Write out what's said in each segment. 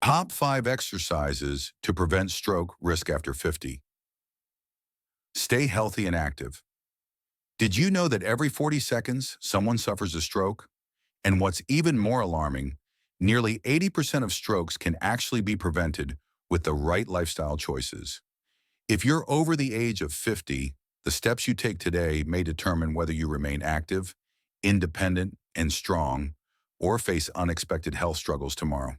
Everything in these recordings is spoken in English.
Top 5 exercises to prevent stroke risk after 50. Stay healthy and active. Did you know that every 40 seconds someone suffers a stroke? And what's even more alarming, nearly 80% of strokes can actually be prevented with the right lifestyle choices. If you're over the age of 50, the steps you take today may determine whether you remain active, independent, and strong, or face unexpected health struggles tomorrow.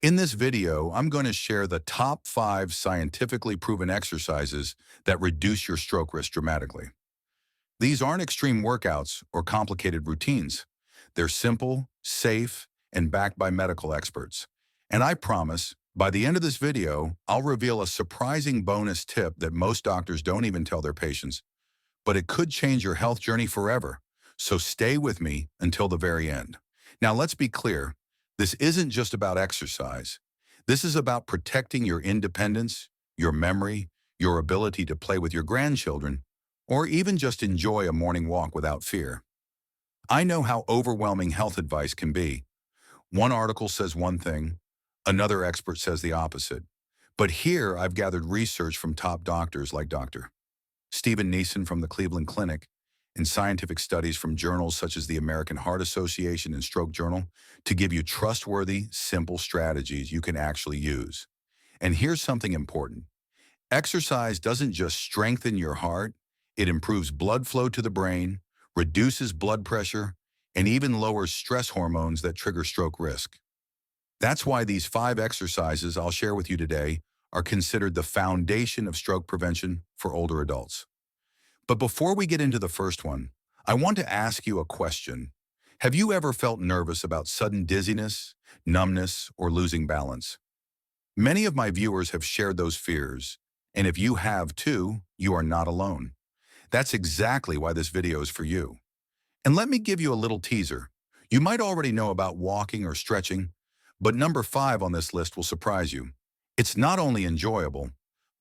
In this video, I'm going to share the top 5 scientifically proven exercises that reduce your stroke risk dramatically. These aren't extreme workouts or complicated routines. They're simple, safe, and backed by medical experts. And I promise, by the end of this video, I'll reveal a surprising bonus tip that most doctors don't even tell their patients, but it could change your health journey forever. So stay with me until the very end. Now, let's be clear. This isn't just about exercise. This is about protecting your independence, your memory, your ability to play with your grandchildren, or even just enjoy a morning walk without fear. I know how overwhelming health advice can be. One article says one thing, another expert says the opposite. But here I've gathered research from top doctors like Dr. Stephen Neeson from the Cleveland Clinic, and scientific studies from journals such as the American Heart Association and Stroke Journal to give you trustworthy, simple strategies you can actually use. And here's something important. Exercise doesn't just strengthen your heart, it improves blood flow to the brain, reduces blood pressure, and even lowers stress hormones that trigger stroke risk. That's why these 5 exercises I'll share with you today are considered the foundation of stroke prevention for older adults. But before we get into the first one, I want to ask you a question. Have you ever felt nervous about sudden dizziness, numbness, or losing balance? Many of my viewers have shared those fears, and if you have too, you are not alone. That's exactly why this video is for you. And let me give you a little teaser. You might already know about walking or stretching, but number 5 on this list will surprise you. It's not only enjoyable,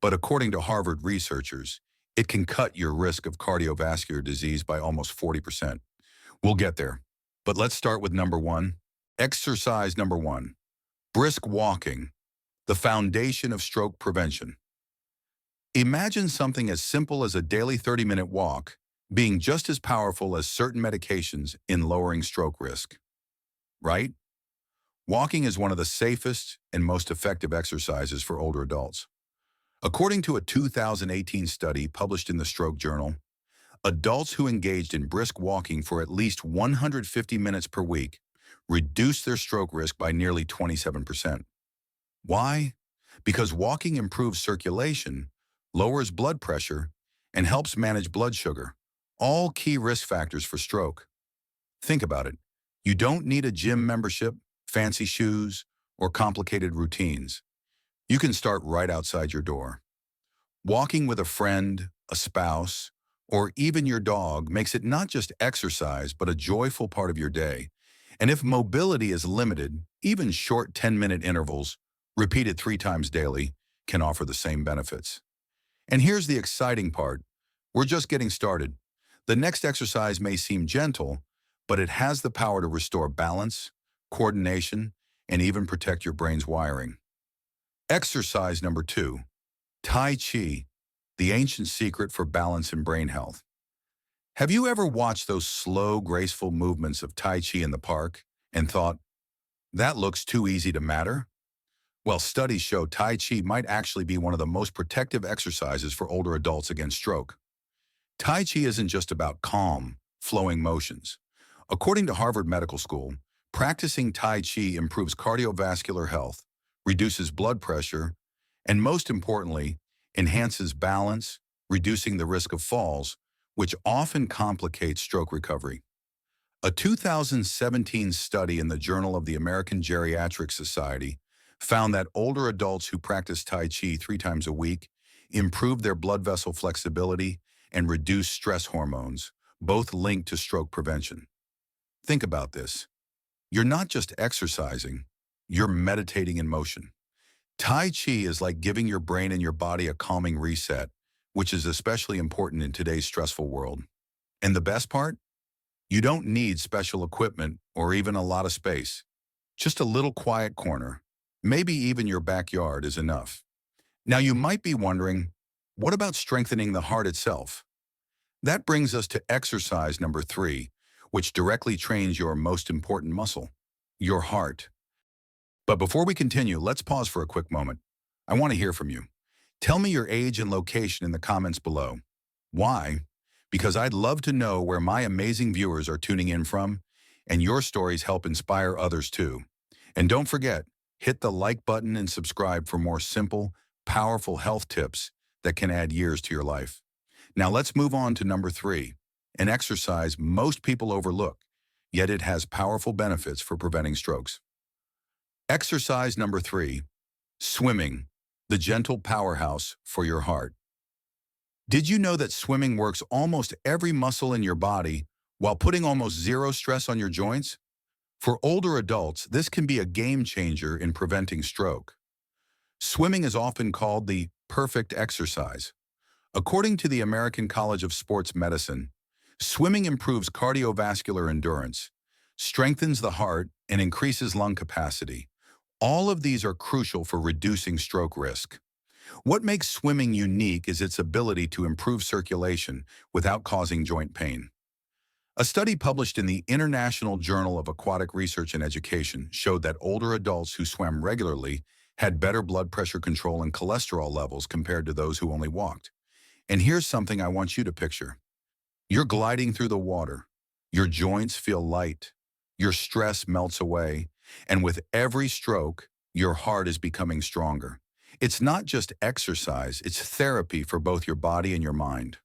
but according to Harvard researchers, it can cut your risk of cardiovascular disease by almost 40%. We'll get there. But let's start with number 1. Exercise number 1. Brisk walking, the foundation of stroke prevention. Imagine something as simple as a daily 30-minute walk being just as powerful as certain medications in lowering stroke risk. Right? Walking is one of the safest and most effective exercises for older adults. According to a 2018 study published in the Stroke Journal, adults who engaged in brisk walking for at least 150 minutes per week reduced their stroke risk by nearly 27%. Why? Because walking improves circulation, lowers blood pressure, and helps manage blood sugar, all key risk factors for stroke. Think about it. You don't need a gym membership, fancy shoes, or complicated routines. You can start right outside your door. Walking with a friend, a spouse, or even your dog makes it not just exercise, but a joyful part of your day. And if mobility is limited, even short 10-minute intervals, repeated 3 times daily, can offer the same benefits. And here's the exciting part. We're just getting started. The next exercise may seem gentle, but it has the power to restore balance, coordination, and even protect your brain's wiring. Exercise number 2, Tai Chi, the ancient secret for balance and brain health. Have you ever watched those slow, graceful movements of Tai Chi in the park and thought, that looks too easy to matter? Well, studies show Tai Chi might actually be one of the most protective exercises for older adults against stroke. Tai Chi isn't just about calm, flowing motions. According to Harvard Medical School, practicing Tai Chi improves cardiovascular health, reduces blood pressure, and most importantly, enhances balance, reducing the risk of falls, which often complicates stroke recovery. A 2017 study in the Journal of the American Geriatric Society found that older adults who practice Tai Chi 3 times a week improved their blood vessel flexibility and reduced stress hormones, both linked to stroke prevention. Think about this. You're not just exercising, you're meditating in motion. Tai Chi is like giving your brain and your body a calming reset, which is especially important in today's stressful world. And the best part? You don't need special equipment or even a lot of space. Just a little quiet corner, Maybe even your backyard is enough. Now you might be wondering, what about strengthening the heart itself? That brings us to exercise number 3, which directly trains your most important muscle, your heart. But before we continue, let's pause for a quick moment. I want to hear from you. Tell me your age and location in the comments below. Why? Because I'd love to know where my amazing viewers are tuning in from, and your stories help inspire others too. And don't forget, hit the like button and subscribe for more simple, powerful health tips that can add years to your life. Now let's move on to number 3, an exercise most people overlook, yet it has powerful benefits for preventing strokes. Exercise number 3, swimming, the gentle powerhouse for your heart. Did you know that swimming works almost every muscle in your body while putting almost zero stress on your joints? For older adults, this can be a game changer in preventing stroke. Swimming is often called the perfect exercise. According to the American College of Sports Medicine, swimming improves cardiovascular endurance, strengthens the heart, and increases lung capacity. All of these are crucial for reducing stroke risk. What makes swimming unique is its ability to improve circulation without causing joint pain. A study published in the International Journal of Aquatic Research and Education showed that older adults who swam regularly had better blood pressure control and cholesterol levels compared to those who only walked. And here's something I want you to picture. You're gliding through the water. Your joints feel light. Your stress melts away. And with every stroke, your heart is becoming stronger. It's not just exercise, it's therapy for both your body and your mind.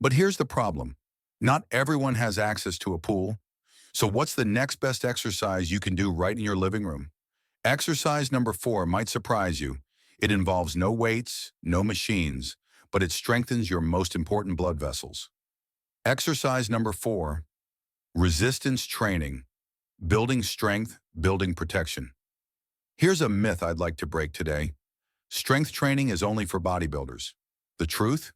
But here's the problem. Not everyone has access to a pool. So what's the next best exercise you can do right in your living room? Exercise number 4 might surprise you. It involves no weights, no machines, but it strengthens your most important blood vessels. Exercise number 4, resistance training, building strength, building protection. Here's a myth I'd like to break today. Strength training is only for bodybuilders. The truth?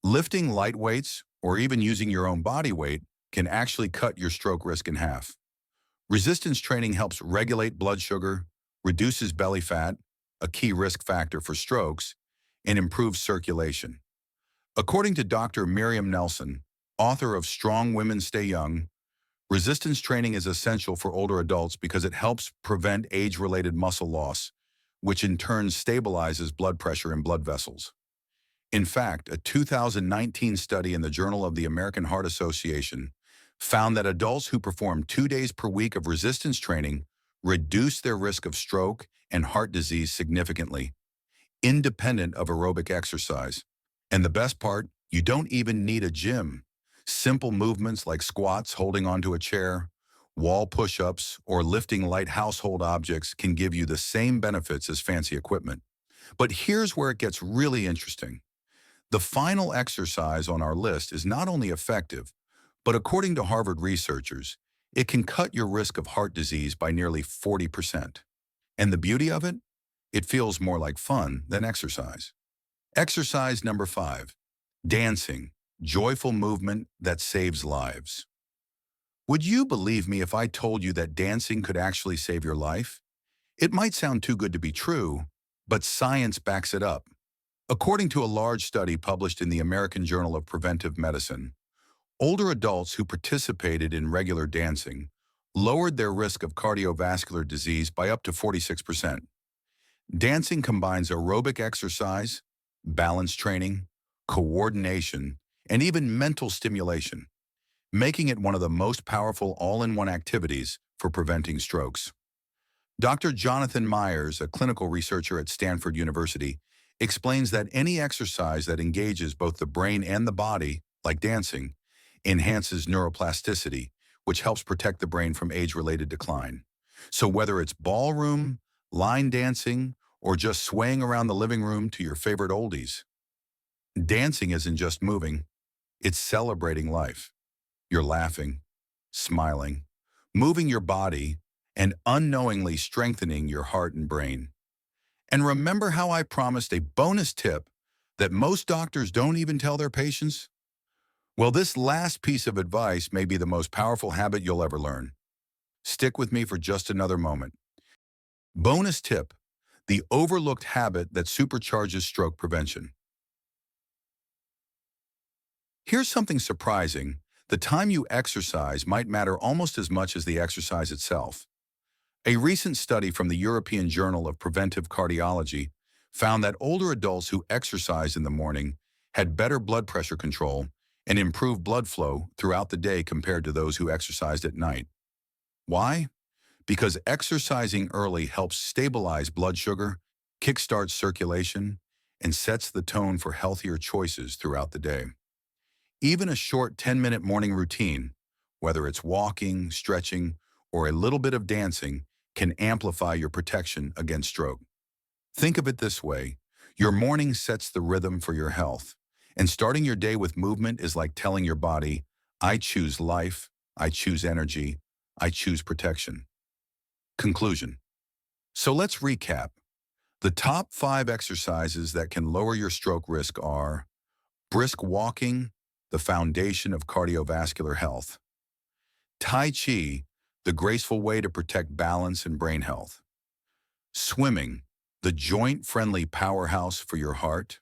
Lifting light weights or even using your own body weight can actually cut your stroke risk in half. Resistance training helps regulate blood sugar, reduces belly fat, a key risk factor for strokes, and improves circulation. According to Dr. Miriam Nelson, author of Strong Women Stay Young, resistance training is essential for older adults because it helps prevent age-related muscle loss, which in turn stabilizes blood pressure in blood vessels. In fact, a 2019 study in the Journal of the American Heart Association found that adults who perform 2 days per week of resistance training reduce their risk of stroke and heart disease significantly, independent of aerobic exercise. And the best part, you don't even need a gym. Simple movements like squats holding onto a chair, wall push-ups, or lifting light household objects can give you the same benefits as fancy equipment. But here's where it gets really interesting. The final exercise on our list is not only effective, but according to Harvard researchers, it can cut your risk of heart disease by nearly 40%. And the beauty of it? It feels more like fun than exercise. Exercise number 5, dancing, joyful movement that saves lives. Would you believe me if I told you that dancing could actually save your life? It might sound too good to be true, but science backs it up. According to a large study published in the American Journal of Preventive Medicine, older adults who participated in regular dancing lowered their risk of cardiovascular disease by up to 46%. Dancing combines aerobic exercise, balance training, coordination, and even mental stimulation, making it one of the most powerful all-in-one activities for preventing strokes. Dr. Jonathan Myers, a clinical researcher at Stanford University, explains that any exercise that engages both the brain and the body, like dancing, enhances neuroplasticity, which helps protect the brain from age-related decline. So whether it's ballroom, line dancing, or just swaying around the living room to your favorite oldies, dancing isn't just moving, it's celebrating life. You're laughing, smiling, moving your body, and unknowingly strengthening your heart and brain. And remember how I promised a bonus tip that most doctors don't even tell their patients? Well, this last piece of advice may be the most powerful habit you'll ever learn. Stick with me for just another moment. Bonus tip: the overlooked habit that supercharges stroke prevention. Here's something surprising. The time you exercise might matter almost as much as the exercise itself. A recent study from the European Journal of Preventive Cardiology found that older adults who exercised in the morning had better blood pressure control and improved blood flow throughout the day compared to those who exercised at night. Why? Because exercising early helps stabilize blood sugar, kickstarts circulation, and sets the tone for healthier choices throughout the day. Even a short 10-minute morning routine, whether it's walking, stretching, or a little bit of dancing, can amplify your protection against stroke. Think of it this way: your morning sets the rhythm for your health, and starting your day with movement is like telling your body, I choose life, I choose energy, I choose protection. Conclusion. So let's recap. The top 5 exercises that can lower your stroke risk are brisk walking, the foundation of cardiovascular health; Tai Chi, the graceful way to protect balance and brain health; swimming, the joint-friendly powerhouse for your heart;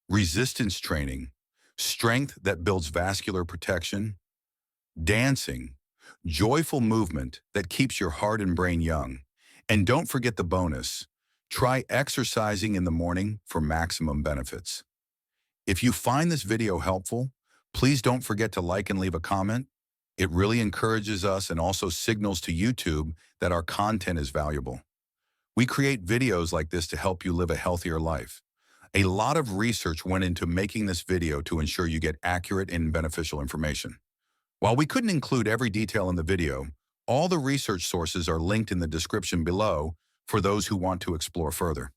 resistance training, strength that builds vascular protection; dancing, joyful movement that keeps your heart and brain young. And don't forget the bonus: try exercising in the morning for maximum benefits. If you find this video helpful, please don't forget to like and leave a comment. It really encourages us and also signals to YouTube that our content is valuable. We create videos like this to help you live a healthier life. A lot of research went into making this video to ensure you get accurate and beneficial information. While we couldn't include every detail in the video, all the research sources are linked in the description below for those who want to explore further.